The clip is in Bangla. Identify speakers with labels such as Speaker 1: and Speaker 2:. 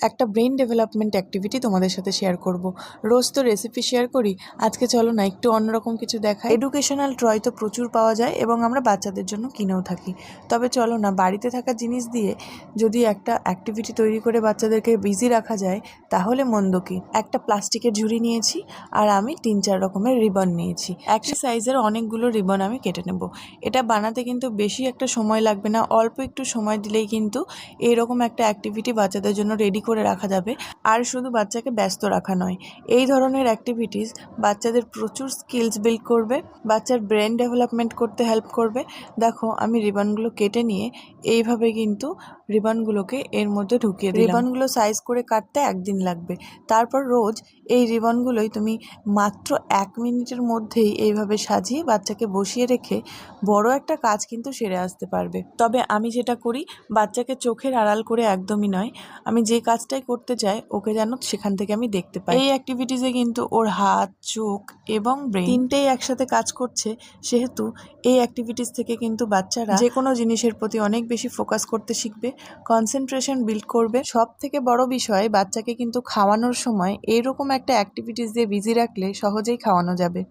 Speaker 1: একটা ব্রেন ডেভেলপমেন্ট অ্যাক্টিভিটি তোমাদের সাথে শেয়ার করব। রোজ তো রেসিপি শেয়ার করি, আজকে চলো না একটু অন্যরকম কিছু দেখাই। এডুকেশনাল ট্রয় তো প্রচুর পাওয়া যায় এবং আমরা বাচ্চাদের জন্য কিনেও থাকি। তবে চলো না বাড়িতে থাকা জিনিস দিয়ে যদি একটা অ্যাক্টিভিটি তৈরি করে বাচ্চাদেরকে বিজি রাখা যায় তাহলে মন্দ কি। একটা প্লাস্টিকের ঝুড়ি নিয়েছি আর আমি 3-4 রকমের রিবন নিয়েছি। একই সাইজের অনেকগুলো রিবন আমি কেটে নেব। এটা বানাতে কিন্তু বেশি একটা সময় লাগবে না, অল্প একটু সময় দিলেই কিন্তু এইরকম একটা অ্যাক্টিভিটি বাচ্চাদের জন্য রেডি করে রাখা যাবে। আর শুধু বাচ্চাকে ব্যস্ত রাখা নয়, এই ধরনের অ্যাক্টিভিটিস বাচ্চাদের প্রচুর স্কিলস বিল্ড করবে, বাচ্চার ব্রেন ডেভেলপমেন্ট করতে হেল্প করবে। দেখো আমি রিবনগুলো কেটে নিয়ে এইভাবে কিন্তু রিবনগুলোকে এর মধ্যে ঢুকিয়ে দিলাম। রিবনগুলো সাইজ করে কাটতে 1 দিন লাগবে। তারপর রোজ এই রিবনগুলোই তুমি মাত্র 1 মিনিটের মধ্যেই এইভাবে সাজিয়ে বাচ্চাকে বসিয়ে রেখে বড় একটা কাজ কিন্তু সেরে আসতে পারবে। তবে আমি যেটা করি, বাচ্চাকে চোখের আড়াল করে একদমই নয়, আমি যে কাজটাই করতে চাই ওকে যেন সেখান থেকে আমি দেখতে পাই। এই অ্যাক্টিভিটিসে কিন্তু ওর হাত, চোখ এবং ব্রেন তিনটেই একসাথে কাজ করছে, সেহেতু এই অ্যাক্টিভিটিস থেকে কিন্তু বাচ্চারা যে কোনো জিনিসের প্রতি অনেক বেশি ফোকাস করতে শিখবে, কনসেন্ট্রেশন বিল্ড করবে। সব থেকে বড় বিষয়, বাচ্চাকে কিন্তু খাওয়ানোর সময় এইরকম একটা অ্যাক্টিভিটিস দিয়ে বিজি রাখলে সহজেই খাওয়ানো যাবে।